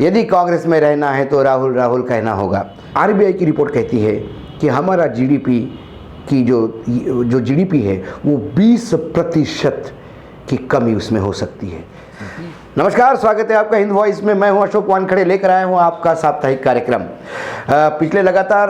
यदि कांग्रेस में रहना है तो राहुल राहुल कहना होगा। आरबीआई की रिपोर्ट कहती है कि हमारा जीडीपी की जो जीडीपी है वो 20% की कमी उसमें हो सकती है। नमस्कार, स्वागत है आपका हिंद वॉइस में। मैं हूं अशोक वानखड़े, लेकर आया हूं आपका साप्ताहिक कार्यक्रम। पिछले लगातार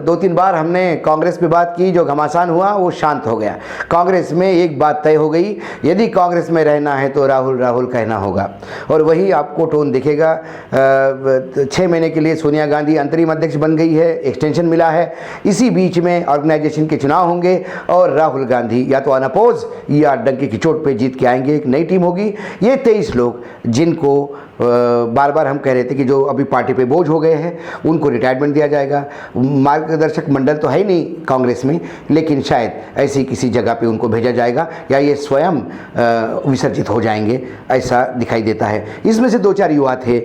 2-3 बार हमने कांग्रेस पे बात की, जो घमासान हुआ वो शांत हो गया। कांग्रेस में एक बात तय हो गई, यदि कांग्रेस में रहना है तो राहुल राहुल कहना होगा। और वही आपको टोन दिखेगा। 6 महीने के लिए सोनिया गांधी अंतरिम अध्यक्ष बन गई है, एक्सटेंशन मिला है। इसी बीच में ऑर्गेनाइजेशन के चुनाव होंगे और राहुल गांधी या तो अनअपोज या डंके की चोट पे जीत के आएंगे। एक नई टीम होगी। ये 23 लोग जिनको बार बार हम कह रहे थे कि जो अभी पार्टी पे बोझ हो गए हैं उनको रिटायरमेंट दिया जाएगा। मार्गदर्शक मंडल तो है ही नहीं कांग्रेस में, लेकिन शायद ऐसी किसी जगह पे उनको भेजा जाएगा या ये स्वयं विसर्जित हो जाएंगे, ऐसा दिखाई देता है। इसमें से 2-4 युवा थे।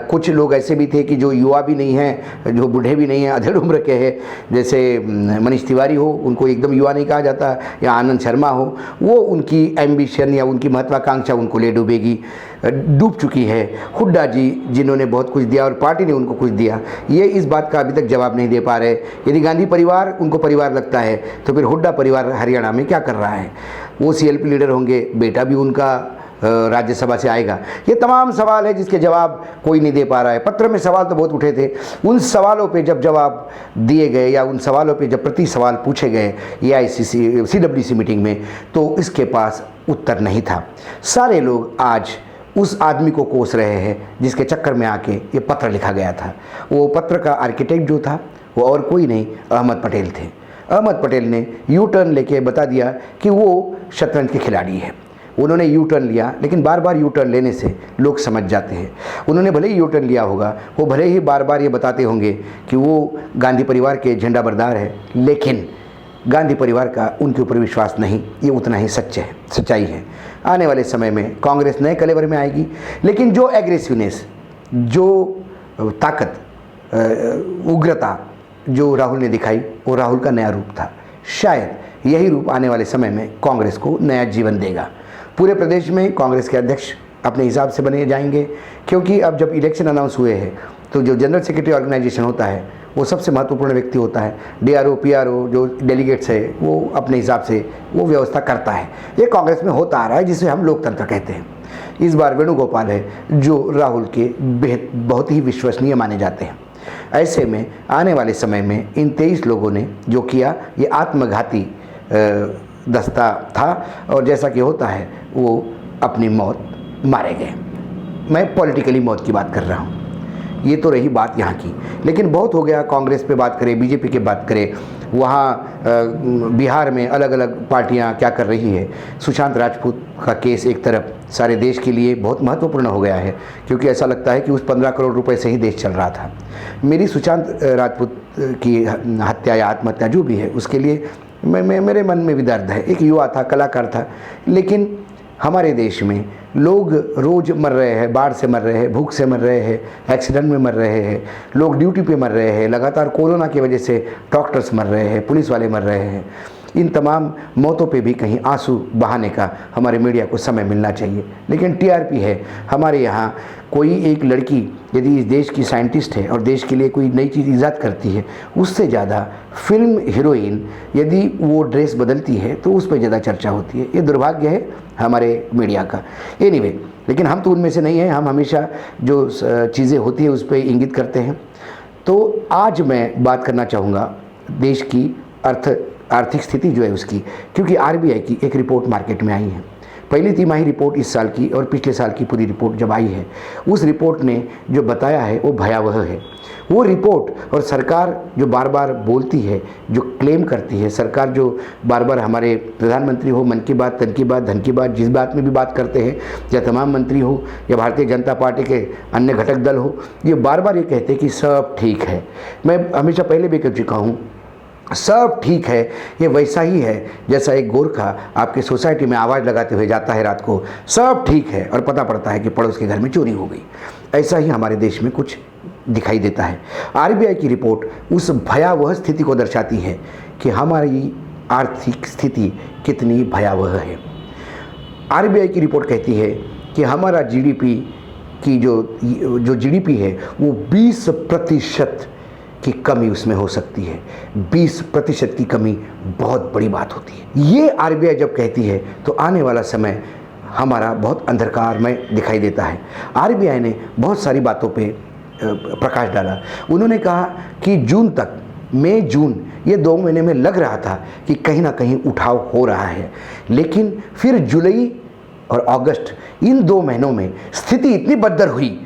कुछ लोग ऐसे भी थे कि जो युवा भी नहीं हैं, जो बूढ़े भी नहीं हैं, अधेड़ उम्र के हैं, जैसे मनीष तिवारी हो, उनको एकदम युवा नहीं कहा जाता, या आनंद शर्मा हो, वो उनकी एम्बिशन या उनकी महत्वाकांक्षा उनको ले डूब चुकी है। हुड्डा जी, जिन्होंने बहुत कुछ दिया और पार्टी ने उनको कुछ दिया, ये इस बात का अभी तक जवाब नहीं दे पा रहे। यदि गांधी परिवार उनको परिवार लगता है तो फिर हुड्डा परिवार हरियाणा में क्या कर रहा है? वो सीएलपी लीडर होंगे, बेटा भी उनका राज्यसभा से आएगा। ये तमाम सवाल है जिसके जवाब कोई नहीं दे पा रहा है। पत्र में सवाल तो बहुत उठे थे, उन सवालों पे जब जवाब दिए गए या उन सवालों पे जब प्रति सवाल पूछे गए एआईसीसी सीडब्ल्यूसी मीटिंग में, तो इसके पास उत्तर नहीं था। सारे लोग आज उस आदमी को कोस रहे हैं जिसके चक्कर में आके ये पत्र लिखा गया था। वो पत्र का आर्किटेक्ट जो था वो और कोई नहीं, अहमद पटेल थे। अहमद पटेल ने यू टर्न लेके बता दिया कि वो शतरंज के खिलाड़ी है। उन्होंने यू टर्न लिया, लेकिन बार बार यू टर्न लेने से लोग समझ जाते हैं। उन्होंने भले ही यू टर्न लिया होगा, वो भले ही बार बार ये बताते होंगे कि वो गांधी परिवार के झंडा बरदार है, लेकिन गांधी परिवार का उनके ऊपर विश्वास नहीं, ये उतना ही सच्चाई है। आने वाले समय में कांग्रेस नए कलेवर में आएगी, लेकिन जो एग्रेसिवनेस, जो ताकत, उग्रता जो राहुल ने दिखाई, वो राहुल का नया रूप था। शायद यही रूप आने वाले समय में कांग्रेस को नया जीवन देगा। पूरे प्रदेश में कांग्रेस के अध्यक्ष अपने हिसाब से बने जाएंगे, क्योंकि अब जब इलेक्शन अनाउंस हुए हैं तो जो जनरल सेक्रेटरी ऑर्गेनाइजेशन होता है वो सबसे महत्वपूर्ण व्यक्ति होता है। डीआरओ, पीआरओ जो डेलीगेट्स है वो अपने हिसाब से वो व्यवस्था करता है। ये कांग्रेस में होता आ रहा है, जिसे हम लोकतंत्र कहते हैं। इस बार वेणुगोपाल है जो राहुल के बहुत ही विश्वसनीय माने जाते हैं। ऐसे में आने वाले समय में इन 23 लोगों ने जो किया, ये आत्मघाती दस्ता था, और जैसा कि होता है वो अपनी मौत मारे गए। मैं पॉलिटिकली मौत की बात कर रहा हूँ। ये तो रही बात यहाँ की, लेकिन बहुत हो गया। कांग्रेस पे बात करें, बीजेपी की बात करें, वहाँ बिहार में अलग अलग पार्टियाँ क्या कर रही है। सुशांत राजपूत का केस एक तरफ सारे देश के लिए बहुत महत्वपूर्ण हो गया है, क्योंकि ऐसा लगता है कि उस 15 करोड़ रुपए से ही देश चल रहा था। मेरी सुशांत राजपूत की हत्या या आत्महत्या जो भी है, उसके लिए मेरे मन में भी दर्द है। एक युवा था, कलाकार था, लेकिन हमारे देश में लोग रोज़ मर रहे हैं, बाढ़ से मर रहे हैं, भूख से मर रहे हैं, एक्सीडेंट में मर रहे हैं, लोग ड्यूटी पे मर रहे हैं, लगातार कोरोना की वजह से डॉक्टर्स मर रहे हैं, पुलिस वाले मर रहे हैं। इन तमाम मौतों पे भी कहीं आंसू बहाने का हमारे मीडिया को समय मिलना चाहिए। लेकिन टीआरपी है। हमारे यहाँ कोई एक लड़की यदि इस देश की साइंटिस्ट है और देश के लिए कोई नई चीज़ ईजाद करती है, उससे ज़्यादा फिल्म हीरोइन यदि वो ड्रेस बदलती है तो उस पर ज़्यादा चर्चा होती है। ये दुर्भाग्य है हमारे मीडिया का। एनीवे, लेकिन हम तो उनमें से नहीं हैं। हम हमेशा जो चीज़ें होती है उस पर इंगित करते हैं। तो आज मैं बात करना चाहूँगा देश की आर्थिक स्थिति जो है उसकी, क्योंकि आरबीआई की एक रिपोर्ट मार्केट में आई है। पहली तिमाही रिपोर्ट इस साल की और पिछले साल की पूरी रिपोर्ट जब आई है, उस रिपोर्ट ने जो बताया है वो भयावह है। वो रिपोर्ट और सरकार जो बार बार बोलती है, जो क्लेम करती है, सरकार जो बार बार हमारे प्रधानमंत्री हो, मन की बात, तन की बात, धन की बात, जिस बात में भी बात करते हैं, या तमाम मंत्री हो या भारतीय जनता पार्टी के अन्य घटक दल हो, ये बार बार ये कहते हैं कि सब ठीक है। मैं हमेशा पहले भी कह चुका हूँ, सब ठीक है। ये वैसा ही है जैसा एक गोरखा आपके सोसाइटी में आवाज़ लगाते हुए जाता है रात को, सब ठीक है, और पता पड़ता है कि पड़ोस के घर में चोरी हो गई। ऐसा ही हमारे देश में कुछ दिखाई देता है। आरबीआई की रिपोर्ट उस भयावह स्थिति को दर्शाती है कि हमारी आर्थिक स्थिति कितनी भयावह है। आरबीआई की रिपोर्ट कहती है कि हमारा जीडीपी की जो जीडीपी है वो 20% की कमी उसमें हो सकती है। 20% की कमी बहुत बड़ी बात होती है। ये आरबीआई जब कहती है तो आने वाला समय हमारा बहुत अंधकार में दिखाई देता है। आरबीआई ने बहुत सारी बातों पे प्रकाश डाला। उन्होंने कहा कि जून तक, मई जून ये 2 महीने में लग रहा था कि कहीं ना कहीं उठाव हो रहा है, लेकिन फिर जुलाई और अगस्त इन 2 महीनों में स्थिति इतनी बदतर हुई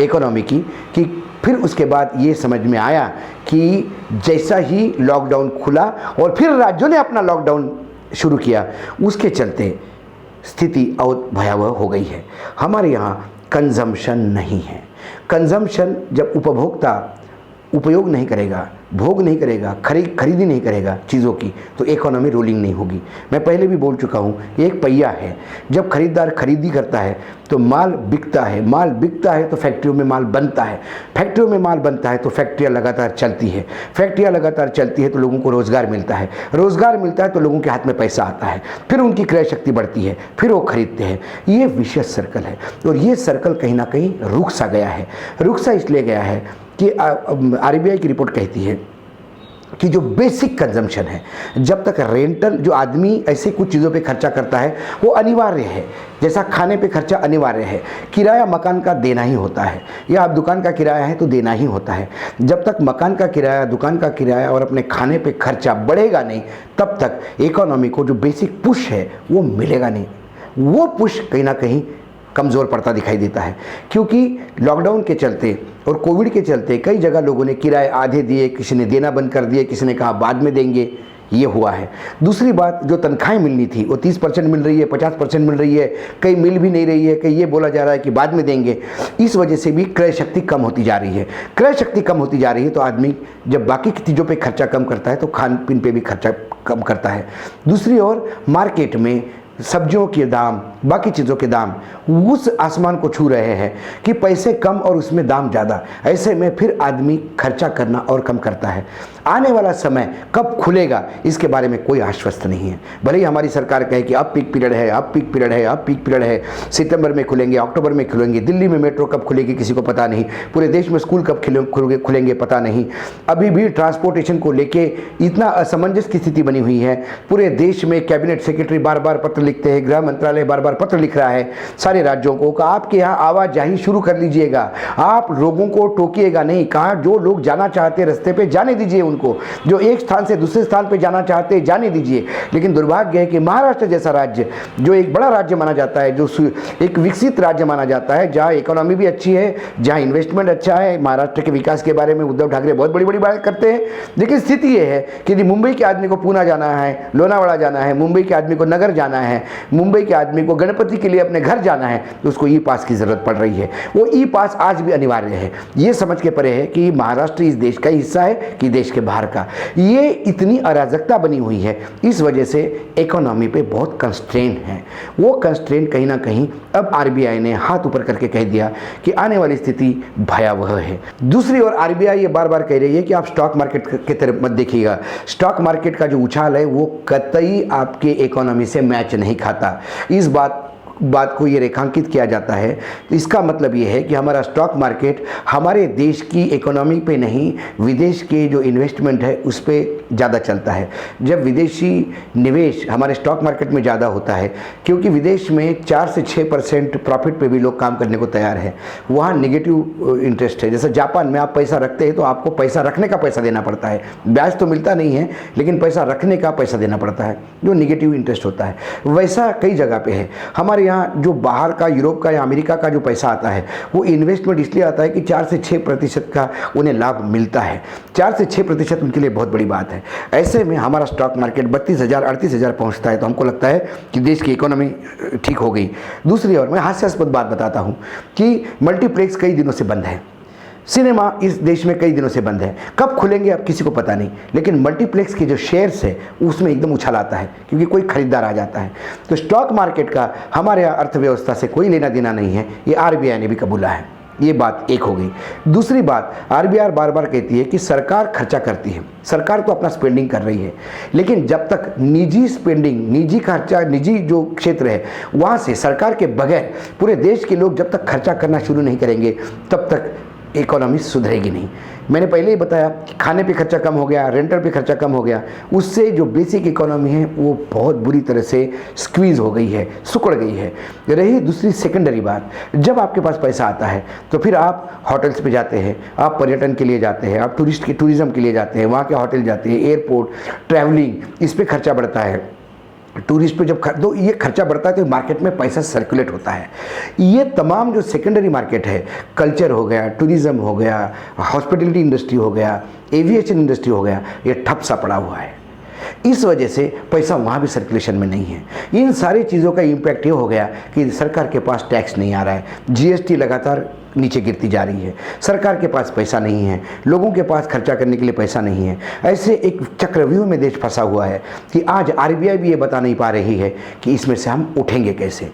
इकोनॉमी की कि फिर उसके बाद ये समझ में आया कि जैसा ही लॉकडाउन खुला और फिर राज्यों ने अपना लॉकडाउन शुरू किया, उसके चलते स्थिति और भयावह हो गई है। हमारे यहाँ कंजम्पशन नहीं है। कंजम्पशन जब उपभोक्ता उपयोग नहीं करेगा, भोग नहीं करेगा, खरीदी नहीं करेगा चीज़ों की, तो इकोनॉमी रोलिंग नहीं होगी। मैं पहले भी बोल चुका हूँ, एक पहिया है, जब खरीदार खरीदी करता है तो माल बिकता है, माल बिकता है तो फैक्ट्रियों में माल बनता है, फैक्ट्रियों में माल बनता है तो फैक्ट्रियाँ लगातार चलती है, फैक्ट्रियाँ लगातार चलती है तो लोगों को रोज़गार मिलता है, रोज़गार मिलता है तो लोगों के हाथ में पैसा आता है, फिर उनकी क्रय शक्ति बढ़ती है, फिर वो खरीदते हैं। ये विशेष सर्कल है और ये सर्कल कहीं ना कहीं रुक सा गया है। रुक सा इसलिए गया है कि आरबीआई की रिपोर्ट कहती है कि जो बेसिक कंजम्पशन है, जब तक रेंटल जो आदमी ऐसे कुछ चीज़ों पे खर्चा करता है वो अनिवार्य है, जैसा खाने पे खर्चा अनिवार्य है, किराया मकान का देना ही होता है, या आप दुकान का किराया है तो देना ही होता है। जब तक मकान का किराया, दुकान का किराया और अपने खाने पे खर्चा बढ़ेगा नहीं, तब तक इकोनॉमी को जो बेसिक पुश है वो मिलेगा नहीं। वो पुश कहीं ना कहीं कमज़ोर पड़ता दिखाई देता है, क्योंकि लॉकडाउन के चलते और कोविड के चलते कई जगह लोगों ने किराए आधे दिए, किसी ने देना बंद कर दिए, किसी ने कहा बाद में देंगे, ये हुआ है। दूसरी बात, जो तनख्वाहें मिलनी थी वो 30% मिल रही है, 50% मिल रही है, कहीं मिल भी नहीं रही है, कहीं ये बोला जा रहा है कि बाद में देंगे। इस वजह से भी क्रय शक्ति कम होती जा रही है। क्रय शक्ति कम होती जा रही है तो आदमी जब बाकी की चीज़ों पे खर्चा कम करता है तो खान पीन पे भी खर्चा कम करता है। दूसरी ओर मार्केट में सब्जियों के दाम, बाकी चीज़ों के दाम उस आसमान को छू रहे हैं कि पैसे कम और उसमें दाम ज़्यादा। ऐसे में फिर आदमी खर्चा करना और कम करता है। आने वाला समय कब खुलेगा इसके बारे में कोई आश्वस्त नहीं है। भले ही हमारी सरकार कहे कि अब पीक पीरियड है, अब पीक पीरियड है, अब पीक पीरियड है, सितंबर में खुलेंगे, अक्टूबर में खुलेंगे, दिल्ली में मेट्रो कब खुलेगी किसी को पता नहीं, पूरे देश में स्कूल कब खुलेंगे पता नहीं। अभी भी ट्रांसपोर्टेशन को लेके इतना असमंजस की स्थिति बनी हुई है। पूरे देश में कैबिनेट सेक्रेटरी बार बार पत्र लिखते हैं, गृह मंत्रालय बार बार पत्र लिख रहा है सारे राज्यों को कि आपके यहाँ आवाजाही शुरू कर लीजिएगा, आप लोगों को टोकिएगा नहीं। कहा जो लोग जाना चाहते रास्ते पे जाने दीजिए, उनको जो एक स्थान से दूसरे स्थान पे जाना चाहते जाने दीजिए। लेकिन दुर्भाग्य है कि महाराष्ट्र जैसा राज्य, जो एक बड़ा राज्य माना जाता है, जो एक विकसित राज्य माना जाता है, जहाँ इकोनॉमी भी अच्छी है, जहाँ इन्वेस्टमेंट अच्छा है, महाराष्ट्र के विकास के बारे में उद्धव ठाकरे बहुत बड़ी बड़ी बात करते हैं। लेकिन स्थिति ये है कि यदि मुंबई के आदमी को पूना जाना है, लोनावाड़ा जाना है, मुंबई के आदमी को नगर जाना है, मुंबई के आदमी को गणपति के लिए अपने घर जाना है, तो उसको ई पास की जरूरत पड़ रही है। वो ई पास आज भी अनिवार्य है। ये समझ के परे है कि महाराष्ट्र इस देश का हिस्सा है कि देश के बाहर का। ये इतनी अराजकता बनी हुई है, इस वजह से इकोनॉमी पे बहुत कंस्ट्रेंट है। वो कंस्ट्रेंट कहीं ना कहीं अब आरबीआई ने हाथ ऊपर करके कह दिया कि आने वाली स्थिति भयावह है। दूसरी ओर आरबीआई ये बार बार कह रही है कि आप स्टॉक मार्केट की तरफ मत देखिएगा। स्टॉक मार्केट का जो उछाल है वो कतई आपके इकोनॉमी से मैच नहीं खाता। इस बात को ये रेखांकित किया जाता है। तो इसका मतलब ये है कि हमारा स्टॉक मार्केट हमारे देश की इकोनॉमी पे नहीं, विदेश के जो इन्वेस्टमेंट है उस पर ज़्यादा चलता है। जब विदेशी निवेश हमारे स्टॉक मार्केट में ज़्यादा होता है, क्योंकि विदेश में 4 से 6% प्रॉफिट पे भी लोग काम करने को तैयार हैं। वहाँ नेगेटिव इंटरेस्ट है। जैसे जापान में आप पैसा रखते हैं तो आपको पैसा रखने का पैसा देना पड़ता है, ब्याज तो मिलता नहीं है लेकिन पैसा रखने का पैसा देना पड़ता है, जो नेगेटिव इंटरेस्ट होता है। वैसा कई जगह पे है। हमारे यहाँ जो बाहर का, यूरोप का या अमेरिका का जो पैसा आता है वो इन्वेस्टमेंट इसलिए आता है कि 4 से 6% का उन्हें लाभ मिलता है। 4 से 6% उनके लिए बहुत बड़ी बात है। ऐसे में हमारा स्टॉक मार्केट 32,000 38,000 पहुंचता है तो हमको लगता है कि देश की इकोनॉमी ठीक हो गई। दूसरी ओर मैं हास्यास्पद बात बताता हूं कि मल्टीप्लेक्स कई दिनों से बंद है, सिनेमा इस देश में कई दिनों से बंद है, कब खुलेंगे अब किसी को पता नहीं। लेकिन मल्टीप्लेक्स के जो शेयर्स है उसमें एकदम उछाल आता है क्योंकि कोई खरीदार आ जाता है। तो स्टॉक मार्केट का हमारे यहाँ अर्थव्यवस्था से कोई लेना देना नहीं है, ये आरबीआई ने भी कबूला है। ये बात एक हो गई। दूसरी बात, आरबीआई बार बार कहती है कि सरकार खर्चा करती है, सरकार तो अपना स्पेंडिंग कर रही है, लेकिन जब तक निजी स्पेंडिंग, निजी खर्चा, निजी जो क्षेत्र है वहाँ से सरकार के बगैर पूरे देश के लोग जब तक खर्चा करना शुरू नहीं करेंगे तब तक इकोनॉमी सुधरेगी नहीं। मैंने पहले ही बताया कि खाने पे खर्चा कम हो गया, रेंटल पे खर्चा कम हो गया, उससे जो बेसिक इकोनॉमी है वो बहुत बुरी तरह से स्क्वीज़ हो गई है, सिकुड़ गई है। रही दूसरी सेकेंडरी बात, जब आपके पास पैसा आता है तो फिर आप होटल्स पे जाते हैं, आप पर्यटन के लिए जाते हैं, आप टूरिज़्म के लिए जाते हैं, वहाँ के होटल जाते हैं, एयरपोर्ट, ट्रैवलिंग, इस पर खर्चा बढ़ता है। टूरिस्ट पे जब तो ये खर्चा बढ़ता है तो मार्केट में पैसा सर्कुलेट होता है। ये तमाम जो सेकेंडरी मार्केट है, कल्चर हो गया, टूरिज़्म हो गया, हॉस्पिटलिटी इंडस्ट्री हो गया, एविएशन इंडस्ट्री हो गया, ये ठप सा पड़ा हुआ है। इस वजह से पैसा वहाँ भी सर्कुलेशन में नहीं है। इन सारी चीज़ों का इम्पैक्ट ये हो गया कि सरकार के पास टैक्स नहीं आ रहा है, जीएसटी लगातार नीचे गिरती जा रही है, सरकार के पास पैसा नहीं है, लोगों के पास खर्चा करने के लिए पैसा नहीं है। ऐसे एक चक्रव्यूह में देश फंसा हुआ है कि आज आरबीआई भी ये बता नहीं पा रही है कि इसमें से हम उठेंगे कैसे।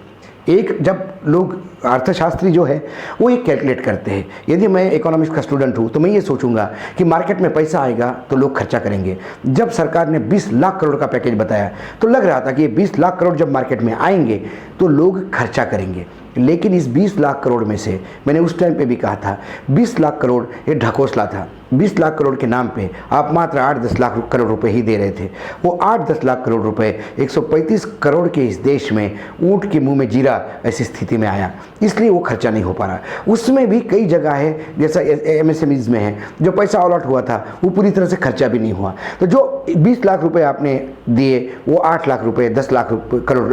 एक जब लोग अर्थशास्त्री जो है वो एक कैलकुलेट करते हैं, यदि मैं इकोनॉमिक्स का स्टूडेंट हूँ तो मैं ये सोचूंगा कि मार्केट में पैसा आएगा तो लोग खर्चा करेंगे। जब सरकार ने 20 लाख करोड़ का पैकेज बताया तो लग रहा था कि ये 20 लाख करोड़ जब मार्केट में आएंगे तो लोग खर्चा करेंगे, लेकिन इस 20 लाख करोड़ में से मैंने उस टाइम पे भी कहा था 20 लाख करोड़ ये ढकोसला था। 20 लाख करोड़ के नाम पे आप मात्र 8-10 लाख करोड़ रुपए ही दे रहे थे। वो 8-10 लाख करोड़ रुपए 135 करोड़ के इस देश में ऊँट के मुंह में जीरा ऐसी स्थिति में आया, इसलिए वो खर्चा नहीं हो पा रहा। उसमें भी कई जगह है जैसा एमएसएमईज में है, जो पैसा अलॉट हुआ था वो पूरी तरह से खर्चा भी नहीं हुआ। तो जो 20 लाख रुपए आपने दिए वो 8 लाख रुपए, 10 लाख करोड़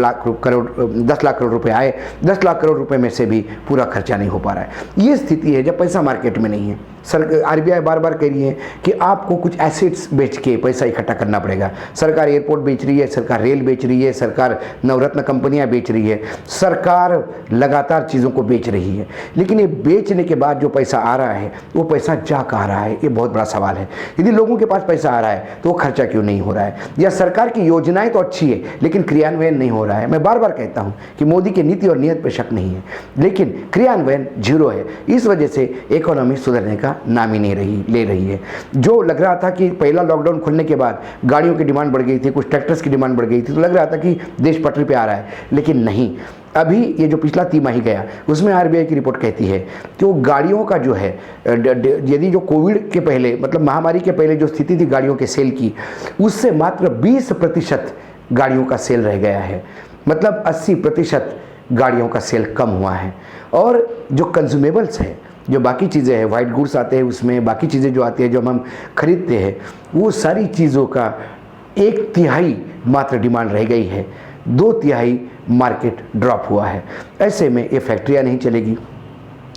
10 लाख करोड़ रुपए आए, 10 लाख करोड़ रुपए में से भी पूरा खर्चा नहीं हो पा रहा है। ये स्थिति है जब पैसा मार्केट में नहीं है। आरबीआई बार बार कह रही है कि आपको कुछ एसेट्स बेच के पैसा इकट्ठा करना पड़ेगा। सरकार एयरपोर्ट बेच रही है, सरकार रेल बेच रही है, सरकार नवरत्न कंपनियां बेच रही है, सरकार लगातार चीज़ों को बेच रही है, लेकिन ये बेचने के बाद जो पैसा आ रहा है वो पैसा जा कहाँ रहा है, ये बहुत बड़ा सवाल है। यदि लोगों के पास पैसा आ रहा है तो वो खर्चा क्यों नहीं हो रहा है? या सरकार की योजनाएं तो अच्छी है लेकिन क्रियान्वयन नहीं हो रहा है। मैं बार बार कहता हूँ कि मोदी की नीति और नीयत पर शक नहीं है, लेकिन क्रियान्वयन जीरो है। इस वजह से इकोनॉमी सुधरने का नाम ही नहीं ले रही है। जो लग रहा था कि पहला लॉकडाउन खुलने के बाद गाड़ियों की डिमांड बढ़ गई थी, कुछ ट्रैक्टर्स की डिमांड बढ़ गई थी, तो लग रहा था कि देश पटरी पे आ रहा है, लेकिन नहीं। अभी ये जो पिछला तिमाही गया उसमें आरबीआई की रिपोर्ट कहती है कि वो गाड़ियों का जो है, यदि जो कोविड के पहले मतलब महामारी के पहले जो स्थिति थी गाड़ियों के सेल की, उससे मात्र 20% गाड़ियों का सेल रह गया है। मतलब 80% गाड़ियों का सेल कम हुआ है। और जो कंज्यूमेबल्स है, जो बाकी चीज़ें हैं, वाइट गुड्स आते हैं उसमें, बाकी चीज़ें जो आती हैं जो हम खरीदते हैं, वो सारी चीज़ों का 1/3 मात्र डिमांड रह गई है, 2/3 मार्केट ड्रॉप हुआ है। ऐसे में ये फैक्ट्रियाँ नहीं चलेगी,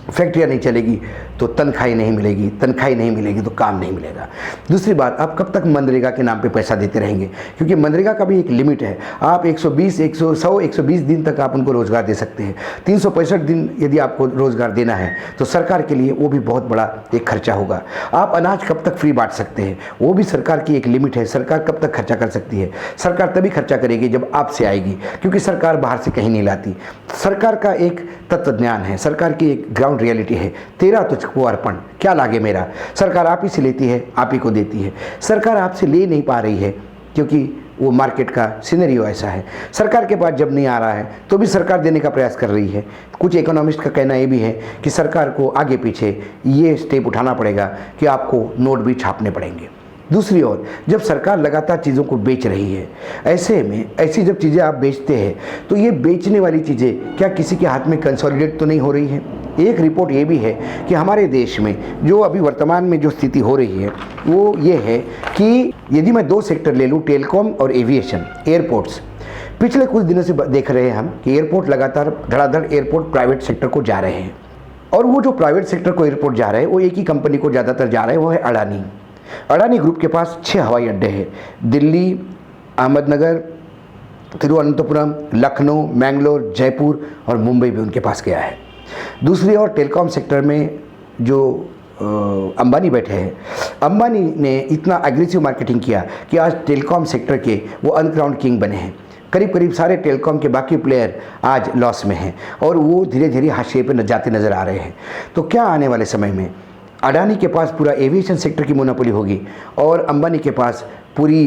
फैक्ट्रियाँ नहीं चलेगी तो तनख्वाही नहीं मिलेगी, तनख्वाही नहीं मिलेगी तो काम नहीं मिलेगा। दूसरी बात, आप कब तक मनरेगा के नाम पे पैसा देते रहेंगे? क्योंकि मनरेगा का भी एक लिमिट है। आप 120 दिन तक आप उनको रोज़गार दे सकते हैं। 365 दिन यदि आपको रोज़गार देना है तो सरकार के लिए वो भी बहुत बड़ा एक खर्चा होगा। आप अनाज कब तक फ्री बांट सकते हैं? वो भी सरकार की एक लिमिट है। सरकार कब तक खर्चा कर सकती है? सरकार तभी खर्चा करेगी जब आपसे आएगी, क्योंकि सरकार बाहर से कहीं नहीं लाती। सरकार का एक तत्व ज्ञान है, सरकार की एक ग्राउंड रियलिटी है, तेरा तुझको अर्पण क्या लागे मेरा। सरकार आप ही से लेती है, आप ही को देती है। सरकार आपसे ले नहीं पा रही है क्योंकि वो मार्केट का सिनेरियो ऐसा है। सरकार के पास जब नहीं आ रहा है तो भी सरकार देने का प्रयास कर रही है। कुछ इकोनॉमिस्ट का कहना ये भी है कि सरकार को आगे पीछे ये स्टेप उठाना पड़ेगा कि आपको नोट भी छापने पड़ेंगे। दूसरी ओर जब सरकार लगातार चीज़ों को बेच रही है, ऐसे में ऐसी जब चीज़ें आप बेचते हैं तो ये बेचने वाली चीज़ें क्या किसी के हाथ में कंसोलिडेट तो नहीं हो रही है? एक रिपोर्ट ये भी है कि हमारे देश में जो अभी वर्तमान में जो स्थिति हो रही है वो ये है कि यदि मैं 2 सेक्टर ले लूँ, टेलीकॉम और एविएशन, एयरपोर्ट्स, पिछले कुछ दिनों से देख रहे हैं हम कि एयरपोर्ट लगातार धड़ाधड़ एयरपोर्ट प्राइवेट सेक्टर को जा रहे हैं। और वो जो प्राइवेट सेक्टर को एयरपोर्ट जा रहे हैं वो एक ही कंपनी को ज़्यादातर जा रहे हैं, वो है अडानी। अडानी ग्रुप के पास 6 हवाई अड्डे हैं, दिल्ली, अहमदनगर, तिरुवनंतपुरम, लखनऊ, मैंगलोर, जयपुर और मुंबई भी उनके पास गया है। दूसरी ओर टेलीकॉम सेक्टर में जो अंबानी बैठे हैं, अंबानी ने इतना एग्रेसिव मार्केटिंग किया कि आज टेलीकॉम सेक्टर के वो अनक्राउंड किंग बने हैं। करीब करीब सारे टेलीकॉम के बाकी प्लेयर आज लॉस में हैं और वो धीरे धीरे हाशिए पे जाते नज़र आ रहे हैं। तो क्या आने वाले समय में अडानी के पास पूरा एविएशन सेक्टर की मोनोपोली होगी और अंबानी के पास पूरी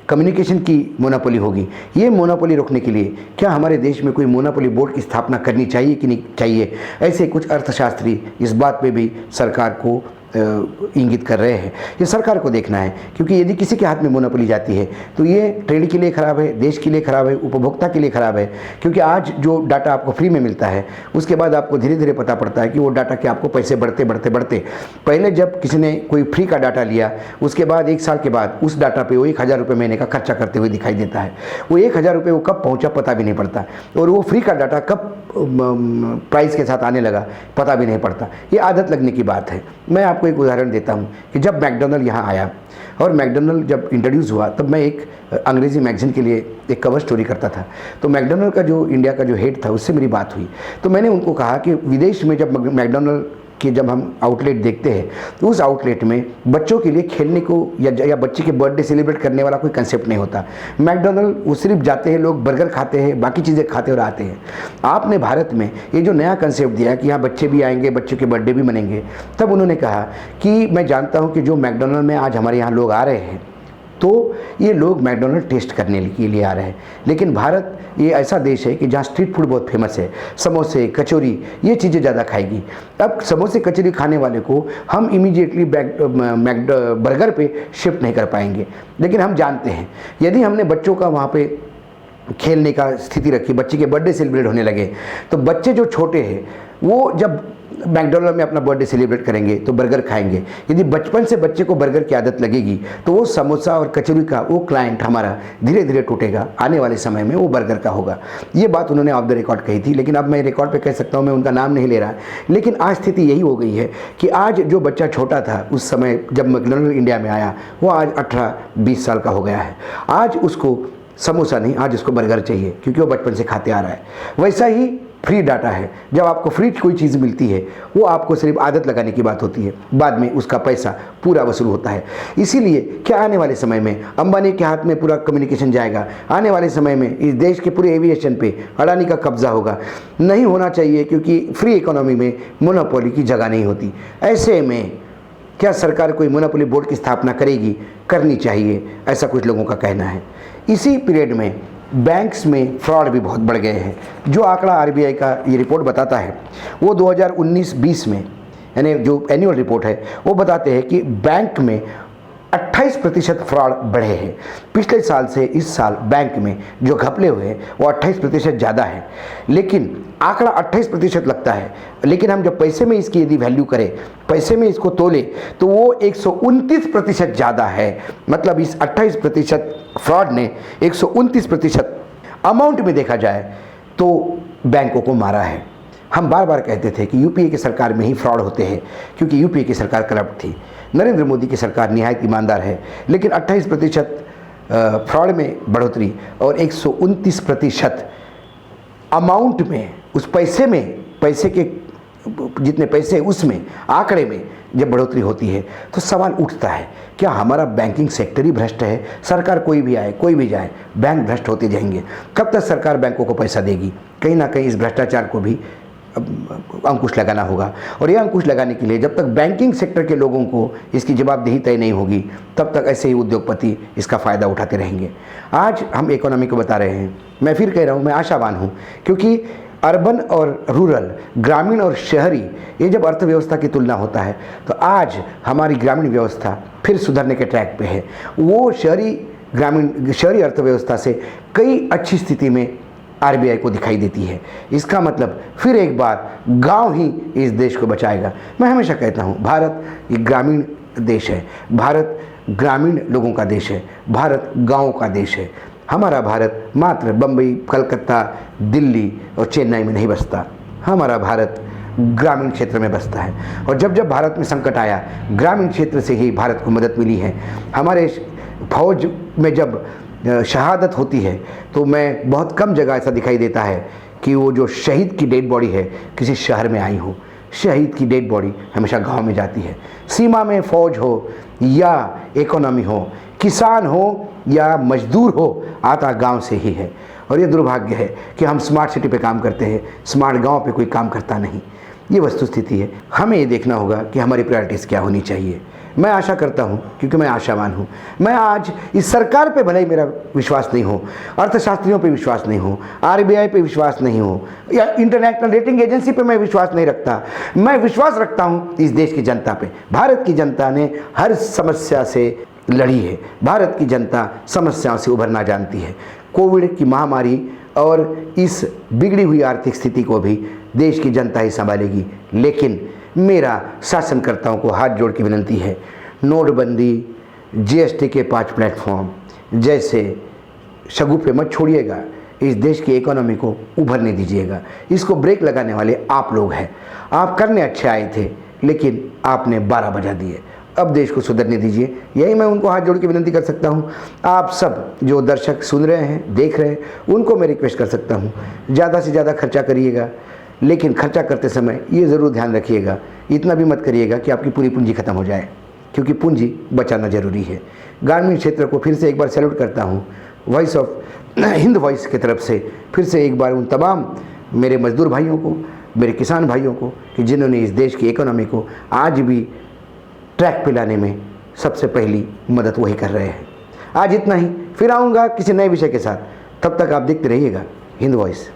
कम्युनिकेशन की मोनोपोली होगी। ये मोनोपोली रोकने के लिए क्या हमारे देश में कोई मोनोपोली बोर्ड की स्थापना करनी चाहिए कि नहीं चाहिए, ऐसे कुछ अर्थशास्त्री इस बात पे भी सरकार को इंगित कर रहे हैं। ये सरकार को देखना है, क्योंकि यदि किसी के हाथ में मोनोपोली जाती है तो ये ट्रेड के लिए ख़राब है, देश के लिए ख़राब है, उपभोक्ता के लिए ख़राब है। क्योंकि आज जो डाटा आपको फ्री में मिलता है उसके बाद आपको धीरे धीरे पता पड़ता है कि वो डाटा के आपको पैसे बढ़ते बढ़ते बढ़ते, पहले जब किसी ने कोई फ्री का डाटा लिया उसके बाद 1 साल के बाद उस डाटा पर वो 1000 रुपये महीने का खर्चा करते हुए दिखाई देता है। वो 1000 रुपये वो कब पहुँचा पता भी नहीं पड़ता, और वो फ्री का डाटा कब प्राइस के साथ आने लगा पता भी नहीं पड़ता। ये आदत लगने की बात है। मैं आपको एक उदाहरण देता हूँ कि जब मैकडॉनल्ड यहाँ आया और मैकडॉनल्ड जब इंट्रोड्यूस हुआ तब मैं एक अंग्रेज़ी मैगज़ीन के लिए एक कवर स्टोरी करता था। तो मैकडॉनल्ड का जो इंडिया का जो हेड था उससे मेरी बात हुई, तो मैंने उनको कहा कि विदेश में जब मैकडॉनल्ड कि जब हम आउटलेट देखते हैं तो उस आउटलेट में बच्चों के लिए खेलने को या बच्चे के बर्थडे सेलिब्रेट करने वाला कोई कंसेप्ट नहीं होता। मैकडॉनल्ड वो सिर्फ जाते हैं, लोग बर्गर खाते हैं, बाकी चीज़ें खाते और आते हैं। आपने भारत में ये जो नया कंसेप्ट दिया कि यहाँ बच्चे भी आएंगे, बच्चों के बर्थडे भी मनेंगे, तब उन्होंने कहा कि मैं जानता हूँ कि जो मैकडॉनल्ड में आज हमारे यहाँ लोग आ रहे हैं तो ये लोग मैकडॉनल्ड टेस्ट करने के लिए आ रहे हैं, लेकिन भारत ये ऐसा देश है कि जहाँ स्ट्रीट फूड बहुत फेमस है, समोसे कचौरी ये चीज़ें ज़्यादा खाएगी। अब समोसे कचौरी खाने वाले को हम इमीडिएटली बर्गर पे शिफ्ट नहीं कर पाएंगे, लेकिन हम जानते हैं यदि हमने बच्चों का वहाँ पे खेलने का स्थिति रखी, बच्चे के बर्थडे सेलिब्रेट होने लगे, तो बच्चे जो छोटे हैं वो जब मैकडॉनल्ड में अपना बर्थडे सेलिब्रेट करेंगे तो बर्गर खाएंगे। यदि बचपन से बच्चे को बर्गर की आदत लगेगी तो वो समोसा और कचौरी का वो क्लाइंट हमारा धीरे धीरे टूटेगा, आने वाले समय में वो बर्गर का होगा। ये बात उन्होंने ऑफ द रिकॉर्ड कही थी, लेकिन अब मैं रिकॉर्ड पे कह सकता हूँ, मैं उनका नाम नहीं ले रहा। लेकिन आज स्थिति यही हो गई है कि आज जो बच्चा छोटा था उस समय जब मैकडॉनल्ड इंडिया में आया वो आज 18-20 साल का हो गया है। आज उसको समोसा नहीं, आज उसको बर्गर चाहिए, क्योंकि वो बचपन से खाते आ रहा है। वैसा ही फ्री डाटा है, जब आपको फ्री कोई चीज़ मिलती है वो आपको सिर्फ आदत लगाने की बात होती है, बाद में उसका पैसा पूरा वसूल होता है। इसीलिए क्या आने वाले समय में अंबानी के हाथ में पूरा कम्युनिकेशन जाएगा, आने वाले समय में इस देश के पूरे एविएशन पे अडानी का कब्जा होगा। नहीं होना चाहिए, क्योंकि फ्री इकोनॉमी में मोनोपोली की जगह नहीं होती। ऐसे में क्या सरकार कोई मोनोपोली बोर्ड की स्थापना करेगी? करनी चाहिए, ऐसा कुछ लोगों का कहना है। इसी पीरियड में बैंक्स में फ्रॉड भी बहुत बढ़ गए हैं। जो आंकड़ा आरबीआई का ये रिपोर्ट बताता है वो 2019-20 में, यानी जो एनुअल रिपोर्ट है वो बताते हैं कि बैंक में 28% फ्रॉड बढ़े हैं। पिछले साल से इस साल बैंक में जो घपले हुए हैं वो 28% ज़्यादा है। लेकिन आंकड़ा 28% लगता है, लेकिन हम जब पैसे में इसकी यदि वैल्यू करें, पैसे में इसको तोले, तो वो 129% ज़्यादा है। मतलब इस 28% फ्रॉड ने 129% अमाउंट में देखा जाए तो बैंकों को मारा है। हम बार बार कहते थे कि यूपीए की सरकार में ही फ्रॉड होते हैं, क्योंकि यूपीए की सरकार करप्ट थी। नरेंद्र मोदी की सरकार निहायत ईमानदार है, लेकिन 28% फ्रॉड में बढ़ोतरी और 129% अमाउंट में, उस पैसे में, पैसे के जितने पैसे उसमें आंकड़े में जब बढ़ोतरी होती है तो सवाल उठता है, क्या हमारा बैंकिंग सेक्टर ही भ्रष्ट है? सरकार कोई भी आए, कोई भी जाए, बैंक भ्रष्ट होते जाएंगे। कब तक सरकार बैंकों को पैसा देगी? कहीं ना कहीं इस भ्रष्टाचार को भी अंकुश लगाना होगा, और यह अंकुश लगाने के लिए जब तक बैंकिंग सेक्टर के लोगों को इसकी जवाबदेही तय नहीं होगी तब तक ऐसे ही उद्योगपति इसका फ़ायदा उठाते रहेंगे। आज हम इकोनॉमी को बता रहे हैं, मैं फिर कह रहा हूँ, मैं आशावान हूँ, क्योंकि अर्बन और रूरल, ग्रामीण और शहरी, ये जब अर्थव्यवस्था की तुलना होता है तो आज हमारी ग्रामीण व्यवस्था फिर सुधरने के ट्रैक पे है। वो शहरी अर्थव्यवस्था से कई अच्छी स्थिति में आरबीआई को दिखाई देती है। इसका मतलब फिर एक बार गांव ही इस देश को बचाएगा। मैं हमेशा कहता हूँ, भारत एक ग्रामीण देश है, भारत ग्रामीण लोगों का देश है, भारत गाँव का देश है। हमारा भारत मात्र बम्बई, कलकत्ता, दिल्ली और चेन्नई में नहीं बसता, हमारा भारत ग्रामीण क्षेत्र में बसता है। और जब जब भारत में संकट आया, ग्रामीण क्षेत्र से ही भारत को मदद मिली है। हमारे फौज में जब शहादत होती है तो मैं बहुत कम जगह ऐसा दिखाई देता है कि वो जो शहीद की डेड बॉडी है किसी शहर में आई हो। शहीद की डेड बॉडी हमेशा गांव में जाती है। सीमा में फौज हो या इकोनॉमी हो, किसान हो या मजदूर हो, आता गांव से ही है। और ये दुर्भाग्य है कि हम स्मार्ट सिटी पे काम करते हैं, स्मार्ट गांव पे कोई काम करता नहीं। ये वस्तुस्थिति है। हमें ये देखना होगा कि हमारी प्रायोरिटीज़ क्या होनी चाहिए। मैं आशा करता हूँ, क्योंकि मैं आशावान हूँ। मैं आज इस सरकार पे भले ही मेरा विश्वास नहीं हो, अर्थशास्त्रियों पे विश्वास नहीं हो, RBI पे विश्वास नहीं हो, या इंटरनेशनल रेटिंग एजेंसी पे मैं विश्वास नहीं रखता। मैं विश्वास रखता हूँ इस देश की जनता पे। भारत की जनता ने हर समस्या से लड़ी है। भारत की जनता समस्याओं से उभरना जानती है। कोविड की महामारी और इस बिगड़ी हुई आर्थिक स्थिति को भी देश की जनता ही संभालेगी। लेकिन मेरा शासनकर्ताओं को हाथ जोड़ के विनती है, नोटबंदी, GST के 5 प्लेटफॉर्म जैसे शगुफे मत छोड़िएगा। इस देश की इकोनॉमी को उभरने दीजिएगा। इसको ब्रेक लगाने वाले आप लोग हैं। आप करने अच्छे आए थे, लेकिन आपने 12 बजा दिए। अब देश को सुधरने दीजिए। यही मैं उनको हाथ जोड़ के विनती कर सकता हूँ। आप सब जो दर्शक सुन रहे हैं, देख रहे हैं, उनको मैं रिक्वेस्ट कर सकता हूँ, ज़्यादा से ज़्यादा खर्चा करिएगा, लेकिन खर्चा करते समय ये ज़रूर ध्यान रखिएगा, इतना भी मत करिएगा कि आपकी पूरी पूंजी खत्म हो जाए, क्योंकि पूंजी बचाना ज़रूरी है। ग्रामीण क्षेत्र को फिर से एक बार सैल्यूट करता हूँ। वॉइस ऑफ हिंद वॉइस की तरफ से फिर से एक बार उन तमाम मेरे मजदूर भाइयों को, मेरे किसान भाइयों को, कि जिन्होंने इस देश की इकोनॉमी को आज भी ट्रैक पे लाने में सबसे पहली मदद वही कर रहे हैं। आज इतना ही, फिर आऊँगा किसी नए विषय के साथ। तब तक आप देखते रहिएगा हिंद वॉइस।